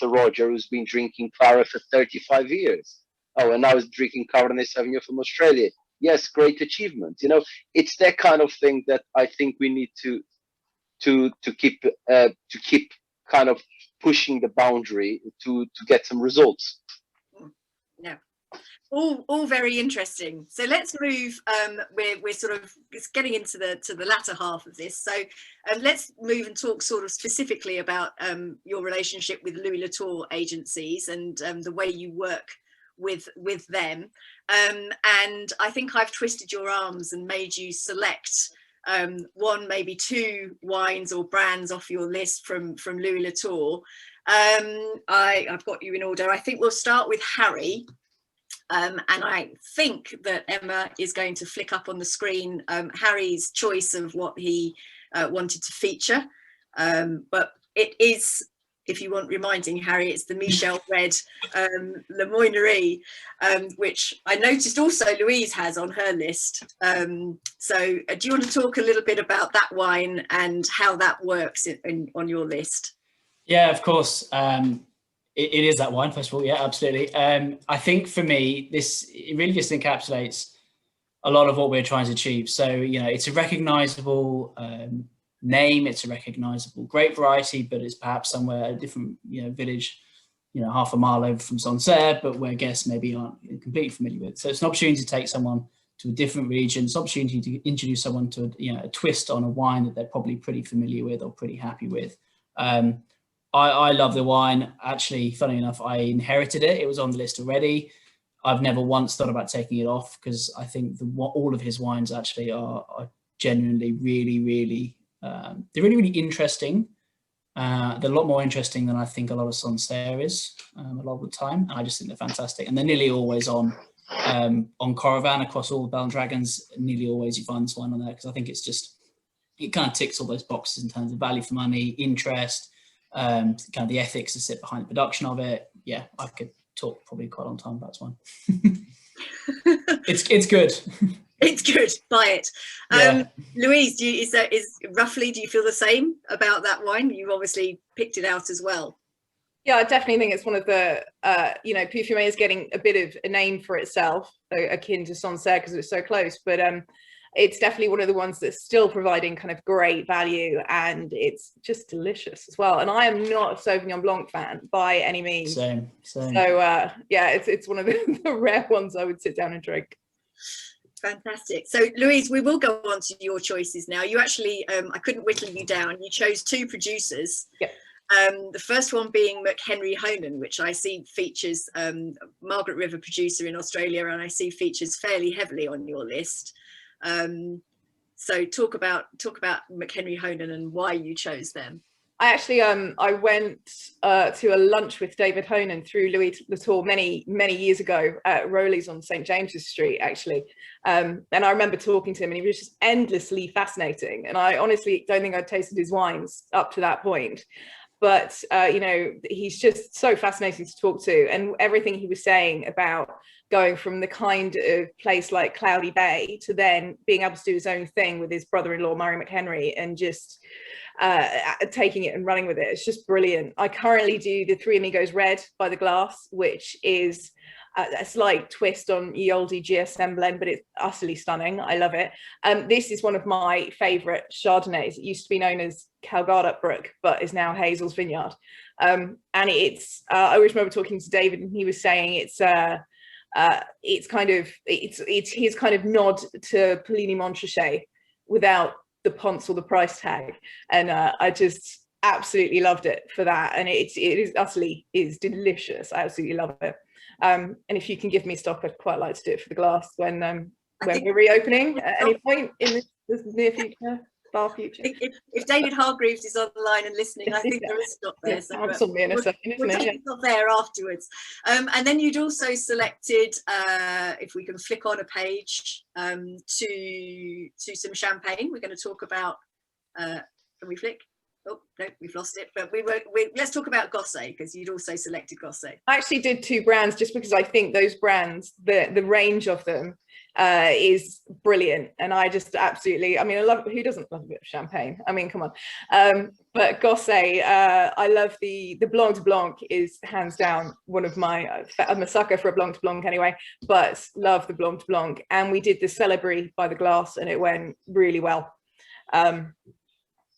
Roger, who's been drinking claret for 35 years. Oh, and now he's drinking Cabernet Sauvignon from Australia. Yes, great achievement. You know, it's that kind of thing that I think we need to keep kind of pushing the boundary to get some results. Yeah. All very interesting. So let's move. We're sort of getting into the latter half of this. So let's move and talk sort of specifically about your relationship with Louis Latour agencies and the way you work with them. And I think I've twisted your arms and made you select one, maybe two wines or brands off your list from Louis Latour. I've got you in order. I think we'll start with Harry. And I think that Emma is going to flick up on the screen Harry's choice of what he wanted to feature. But it is, if you want reminding, Harry, it's the Michel Red Le Moinerie, which I noticed also Louise has on her list. So do you want to talk a little bit about that wine and how that works on your list? Yeah, of course. It is that wine, first of all. Yeah, absolutely. I think for me, it really just encapsulates a lot of what we're trying to achieve. So, you know, it's a recognizable name, it's a recognizable grape variety, but it's perhaps somewhere a different, you know, village, you know, half a mile over from Sancerre, but where guests maybe aren't completely familiar with. So it's an opportunity to take someone to a different region. It's an opportunity to introduce someone to, you know, a twist on a wine that they're probably pretty familiar with or pretty happy with. I love the wine. Actually, funny enough, I inherited it. It was on the list already. I've never once thought about taking it off because I think all of his wines actually are genuinely really, they're really interesting. They're a lot more interesting than I think a lot of Sancerre is a lot of the time. And I just think they're fantastic. And they're nearly always on Coravin across all the Bell and Dragons. Nearly always you find this wine on there because I think it kind of ticks all those boxes in terms of value for money, interest, kind of the ethics that sit behind the production of it. Yeah, I could talk probably quite a long time about this one. It's good. It's good. Buy it. Yeah. Louise, do you feel the same about that wine? You've obviously picked it out as well. Yeah, I definitely think it's one of the, you know, Parfumé is getting a bit of a name for itself, akin to Sancerre because it's so close. But it's definitely one of the ones that's still providing kind of great value, and it's just delicious as well. And I am not a Sauvignon Blanc fan by any means. Same. So yeah, it's one of the rare ones I would sit down and drink. Fantastic. So Louise, we will go on to your choices now. You actually, I couldn't whittle you down. You chose two producers. Yep. The first one being McHenry Honan, which I see features, Margaret River producer in Australia, and I see features fairly heavily on your list. So talk about McHenry Honan and why you chose them. I actually I went to a lunch with David Honan through Louis Latour many years ago at Rowley's on St James's Street, actually, and I remember talking to him, and he was just endlessly fascinating. And I honestly don't think I'd tasted his wines up to that point, but you know, he's just so fascinating to talk to, and everything he was saying about going from the kind of place like Cloudy Bay to then being able to do his own thing with his brother-in-law Murray McHenry, and just taking it and running with it. It's just brilliant. I currently do the Three Amigos Red by the Glass, which is a slight twist on ye olde GSM blend, but it's utterly stunning. I love it. This is one of my favorite Chardonnays. It used to be known as Calgard Brook, but is now Hazel's Vineyard. And it's I always remember talking to David, and he was saying it's kind of it's his kind of nod to Polini Montrachet without the ponce or the price tag, and I just absolutely loved it for that. And it is utterly delicious. I absolutely love it. And if you can give me stock, I'd quite like to do it for the Glass when we're reopening at any point in the near future, far future. If David Hargreaves is online and listening, I think there is stock there. So we'll take it off there afterwards. And then you'd also selected, if we can flick on a page, to some champagne. We're going to talk about. Can we flick? Oh no, we've lost it. But let's talk about Gosset, because you'd also selected Gosset. I actually did two brands just because I think those brands, the range of them is brilliant, and I just absolutely, I mean, I love, who doesn't love a bit of champagne? I mean, come on. But Gosset, I love the Blanc de Blanc is hands down one of my, I'm a sucker for a Blanc de Blanc anyway, but love the Blanc de Blanc. And we did the Celebrity by the Glass, and it went really well.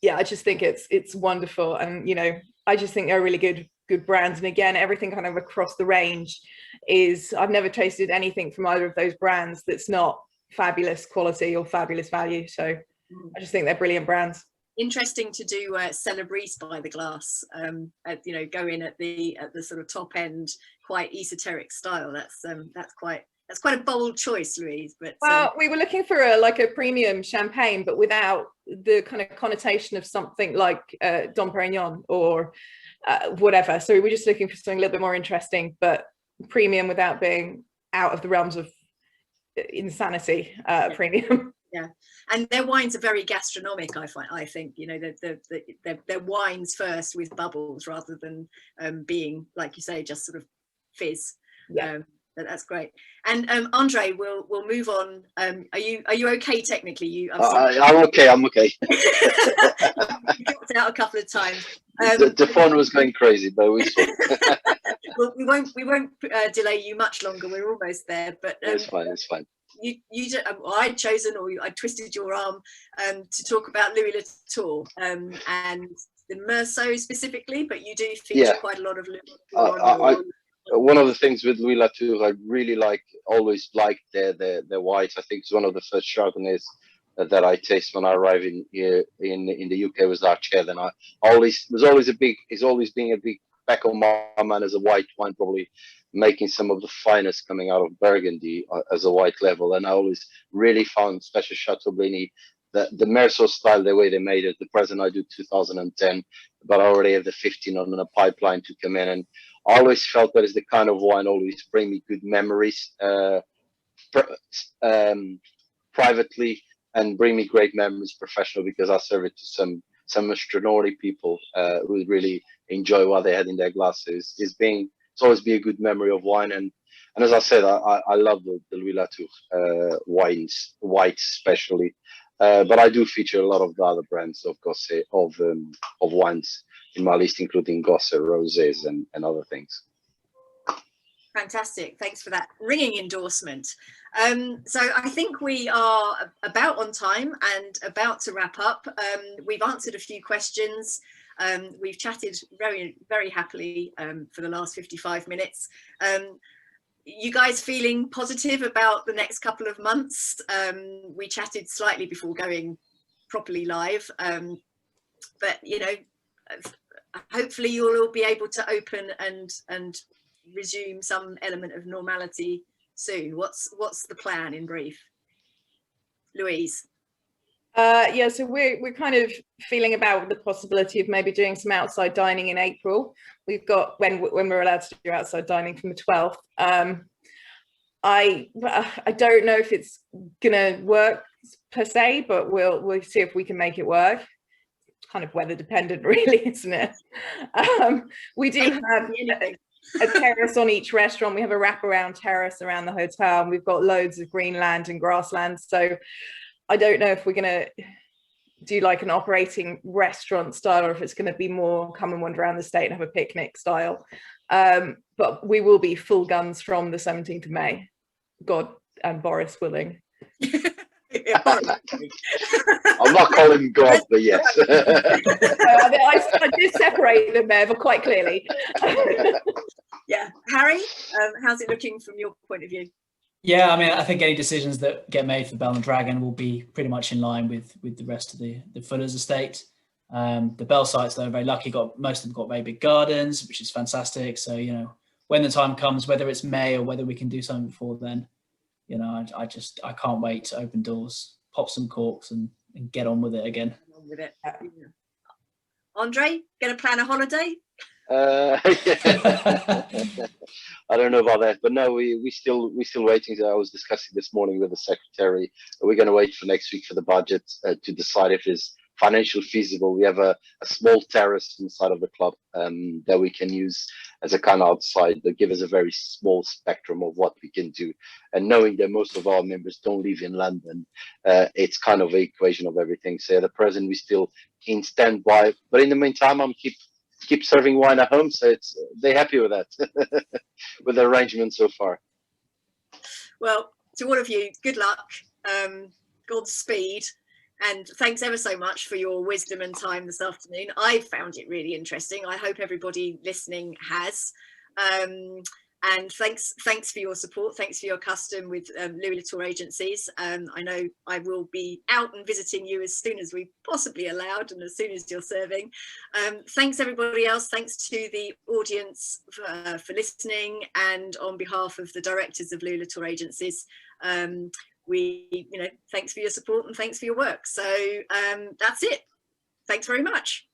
Yeah, I just think it's wonderful, and you know, I just think they're really good brands. And again, everything kind of across the range is, I've never tasted anything from either of those brands that's not fabulous quality or fabulous value. So I just think they're brilliant brands. Interesting to do Celebrity by the Glass, you know, go in at the sort of top end, quite esoteric style. That's quite a bold choice, Louise. But well, we were looking for a premium champagne, but without the kind of connotation of something like Dom Perignon or whatever. So we were just looking for something a little bit more interesting, but premium without being out of the realms of insanity. Premium. Yeah, and their wines are very gastronomic. I think, you know, they're wines first with bubbles rather than being, like you say, just sort of fizz. Yeah. That's great. And Andre, we'll move on. Are you okay technically? I'm okay. You dropped out a couple of times. The phone was going crazy, but it was fun. Well, we won't delay you much longer. We're almost there. But it's fine. I'd chosen, or I twisted your arm to talk about Louis Latour and the Meursault specifically. But you do feature quite a lot of Louis Latour. One of the things with Louis Latour, I really always liked their whites. I think it's one of the first Chardonnays that I taste when I arrived in the UK was Arched, and he's always been a big back of my mind as a white wine, probably making some of the finest coming out of Burgundy as a white level. And I always really found, especially Chateaubriand, the Meursault style, the way they made it. The present I do 2010, but I already have the 15 on a pipeline to come in, and I always felt that is the kind of wine always bring me good memories privately, and bring me great memories professional, because I serve it to some extraordinary people who really enjoy what they had in their glasses. It's always be a good memory of wine, and as I said, I love the Louis Latour wines, whites especially, but I do feature a lot of the other brands of Gosset of wines in my list, including Gosset rosés and other things. Fantastic, thanks for that ringing endorsement. So I think we are about on time and about to wrap up. We've answered a few questions. We've chatted very, very happily for the last 55 minutes. You guys feeling positive about the next couple of months? We chatted slightly before going properly live, but you know, hopefully you'll all be able to open and resume some element of normality soon. What's the plan in brief? Louise? Yeah, so we're kind of feeling about the possibility of maybe doing some outside dining in April. We've got when we're allowed to do outside dining from the 12th. I don't know if it's gonna work per se, but we'll see if we can make it work. It's kind of weather dependent, really, isn't it? We do have a terrace on each restaurant. We have a wraparound terrace around the hotel, and we've got loads of green land and grassland. So I don't know if we're going to do like an operating restaurant style, or if it's going to be more come and wander around the state and have a picnic style. But we will be full guns from the 17th of May, God and Boris willing. I'm not calling God, but yes. I did separate them there, but quite clearly. Yeah, Harry, how's it looking from your point of view? Yeah, I mean, I think any decisions that get made for Bell and Dragon will be pretty much in line with the rest of the Fuller's estate. The Bell sites, though, are very lucky. Most of them got very big gardens, which is fantastic. So, you know, when the time comes, whether it's May or whether we can do something before then, you know, I can't wait to open doors, pop some corks, and get on with it again. On with it. Yeah. Andre, gonna plan a holiday? I don't know about that, but no, we still waiting. I was discussing this morning with the secretary. We're going to wait for next week for the budget to decide if it's financially feasible. We have a small terrace inside of the club that we can use as a kind of outside that give us a very small spectrum of what we can do. And knowing that most of our members don't live in London, it's kind of an equation of everything. So at the present, we still in standby, but in the meantime, I'm keep serving wine at home, so they're happy with that, with the arrangement so far. Well, to all of you, good luck, Godspeed, and thanks ever so much for your wisdom and time this afternoon. I found it really interesting. I hope everybody listening has. And thanks for your support. Thanks for your custom with Louis Tour Agencies. I know I will be out and visiting you as soon as we possibly allowed and as soon as you're serving. Thanks everybody else. Thanks to the audience for listening, and on behalf of the directors of Louis Tour Agencies, thanks for your support and thanks for your work. So that's it. Thanks very much.